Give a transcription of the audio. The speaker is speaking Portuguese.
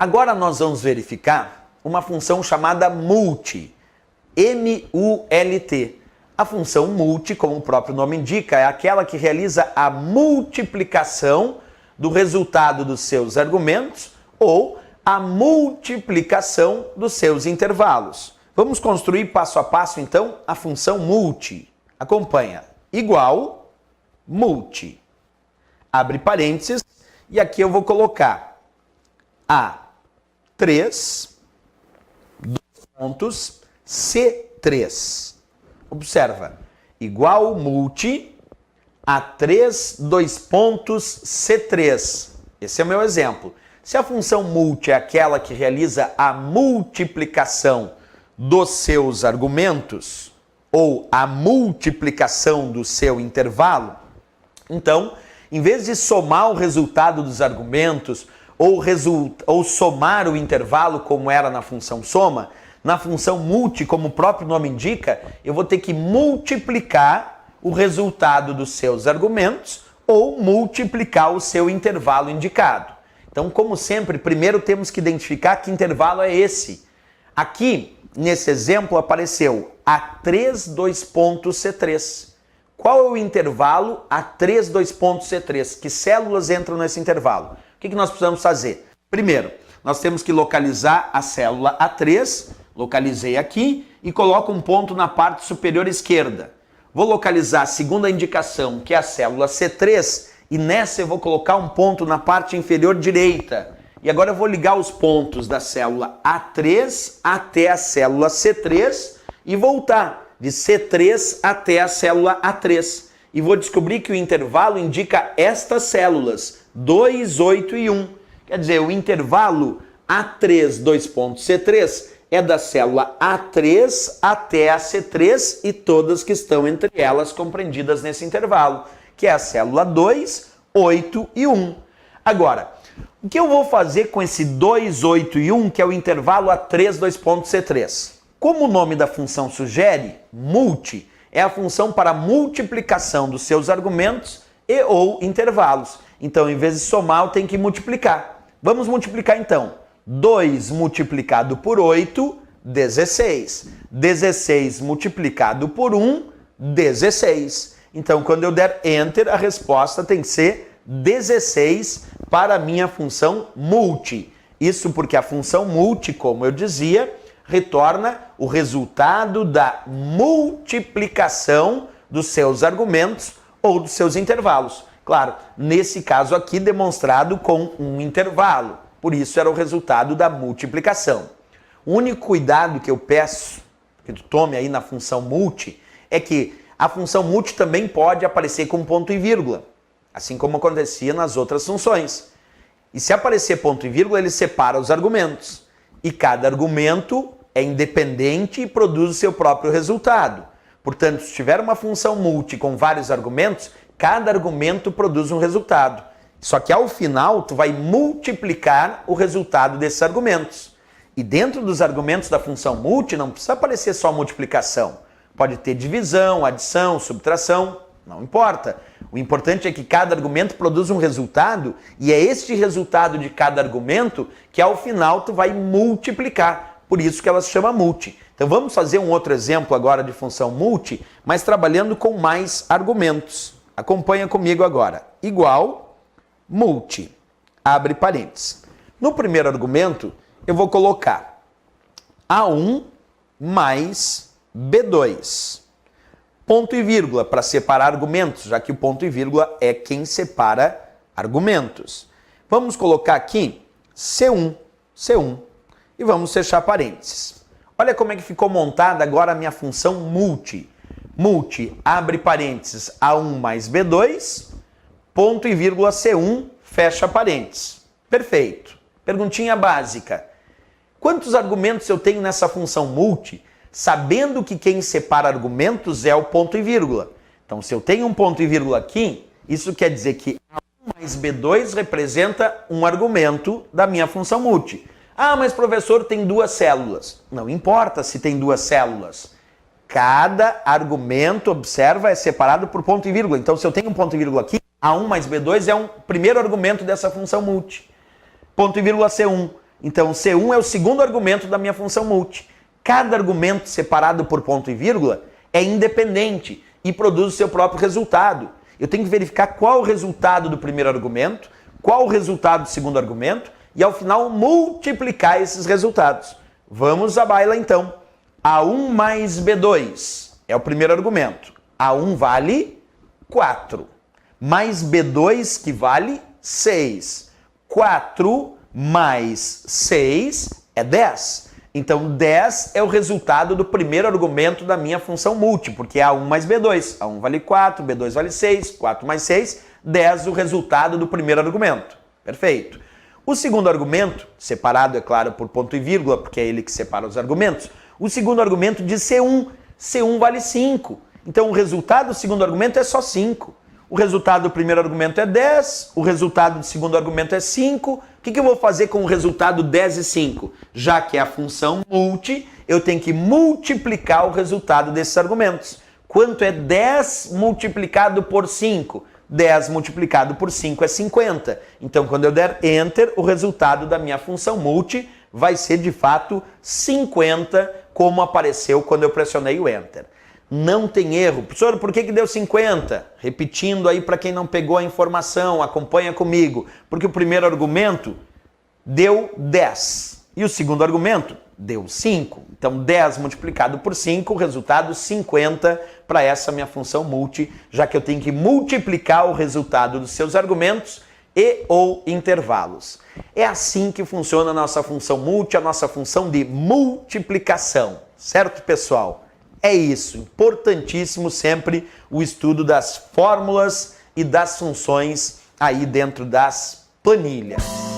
Agora nós vamos verificar uma função chamada multi, M-U-L-T. A função multi, como o próprio nome indica, é aquela que realiza a multiplicação do resultado dos seus argumentos ou a multiplicação dos seus intervalos. Vamos construir passo a passo, então, a função multi. Acompanha. Igual, multi. Abre parênteses, e aqui eu vou colocar A3, dois pontos, C3. Observa. Igual, multi, A3, dois pontos, C3. Esse é o meu exemplo. Se a função multi é aquela que realiza a multiplicação dos seus argumentos, ou a multiplicação do seu intervalo, então, em vez de somar o resultado dos argumentos, ou somar o intervalo como era na função soma, na função multi, como o próprio nome indica, eu vou ter que multiplicar o resultado dos seus argumentos ou multiplicar o seu intervalo indicado. Então, como sempre, primeiro temos que identificar que intervalo é esse. Aqui, nesse exemplo, apareceu A3, dois pontos, C3. Qual é o intervalo A3, dois pontos, C3? Que células entram nesse intervalo? O que nós precisamos fazer? Primeiro, nós temos que localizar a célula A3, localizei aqui, e coloco um ponto na parte superior esquerda. Vou localizar a segunda indicação, que é a célula C3, e nessa eu vou colocar um ponto na parte inferior direita. E agora eu vou ligar os pontos da célula A3 até a célula C3 e voltar de C3 até a célula A3. E vou descobrir que o intervalo indica estas células, 2, 8 e 1. Quer dizer, o intervalo A3, dois pontos, C3 é da célula A3 até a C3 e todas que estão entre elas compreendidas nesse intervalo, que é a célula 2, 8 e 1. Agora, o que eu vou fazer com esse 2, 8 e 1, que é o intervalo A3, dois pontos, C3? Como o nome da função sugere, multi é a função para multiplicação dos seus argumentos e ou intervalos. Então, em vez de somar, eu tenho que multiplicar. Vamos multiplicar então. 2 multiplicado por 8, 16. 16 multiplicado por 1, 16. Então, quando eu der Enter, a resposta tem que ser 16 para a minha função multi. Isso porque a função multi, como eu dizia, retorna o resultado da multiplicação dos seus argumentos ou dos seus intervalos. Claro, nesse caso aqui demonstrado com um intervalo. Por isso era o resultado da multiplicação. O único cuidado que eu peço que tu tome aí na função multi é que a função multi também pode aparecer com ponto e vírgula, assim como acontecia nas outras funções. E se aparecer ponto e vírgula, ele separa os argumentos. E cada argumento é independente e produz o seu próprio resultado. Portanto, se tiver uma função multi com vários argumentos, cada argumento produz um resultado. Só que ao final, tu vai multiplicar o resultado desses argumentos. E dentro dos argumentos da função multi, não precisa aparecer só multiplicação. Pode ter divisão, adição, subtração, não importa. O importante é que cada argumento produz um resultado e é este resultado de cada argumento que ao final tu vai multiplicar. Por isso que ela se chama multi. Então vamos fazer um outro exemplo agora de função multi, mas trabalhando com mais argumentos. Acompanha comigo agora. Igual, multi, abre parênteses. No primeiro argumento, eu vou colocar A1 mais B2. Ponto e vírgula para separar argumentos, já que o ponto e vírgula é quem separa argumentos. Vamos colocar aqui C1, C1, e vamos fechar parênteses. Olha como é que ficou montada agora a minha função multi. Multi, abre parênteses, A1 mais B2, ponto e vírgula C1, fecha parênteses. Perfeito. Perguntinha básica. Quantos argumentos eu tenho nessa função multi, sabendo que quem separa argumentos é o ponto e vírgula? Então, se eu tenho um ponto e vírgula aqui, isso quer dizer que A1 mais B2 representa um argumento da minha função multi. Ah, mas professor, tem duas células. Não importa se tem duas células. Cada argumento, observa, é separado por ponto e vírgula. Então, se eu tenho um ponto e vírgula aqui, A1 mais B2 é um primeiro argumento dessa função multi. Ponto e vírgula C1. Então, C1 é o segundo argumento da minha função multi. Cada argumento separado por ponto e vírgula é independente e produz o seu próprio resultado. Eu tenho que verificar qual o resultado do primeiro argumento, qual o resultado do segundo argumento e, ao final, multiplicar esses resultados. Vamos à baila, então. A1 mais B2 é o primeiro argumento. A1 vale 4, mais B2 que vale 6. 4 mais 6 é 10. Então, 10 é o resultado do primeiro argumento da minha função multi, porque é A1 mais B2. A1 vale 4, B2 vale 6, 4 mais 6, 10 o resultado do primeiro argumento. Perfeito. O segundo argumento, separado, é claro, por ponto e vírgula, porque é ele que separa os argumentos, o segundo argumento de C1. C1 vale 5. Então, o resultado do segundo argumento é só 5. O resultado do primeiro argumento é 10, o resultado do segundo argumento é 5. O que eu vou fazer com o resultado 10 e 5? Já que é a função multi, eu tenho que multiplicar o resultado desses argumentos. Quanto é 10 multiplicado por 5? 10 multiplicado por 5 é 50. Então, quando eu der Enter, o resultado da minha função multi vai ser, de fato, 50, como apareceu quando eu pressionei o Enter. Não tem erro. Professor, por que deu 50? Repetindo aí para quem não pegou a informação, acompanha comigo. Porque o primeiro argumento deu 10 e o segundo argumento deu 5. Então 10 multiplicado por 5, resultado 50 para essa minha função multi, já que eu tenho que multiplicar o resultado dos seus argumentos e ou intervalos. É assim que funciona a nossa função multi, a nossa função de multiplicação. Certo, pessoal? É isso, importantíssimo sempre o estudo das fórmulas e das funções aí dentro das planilhas.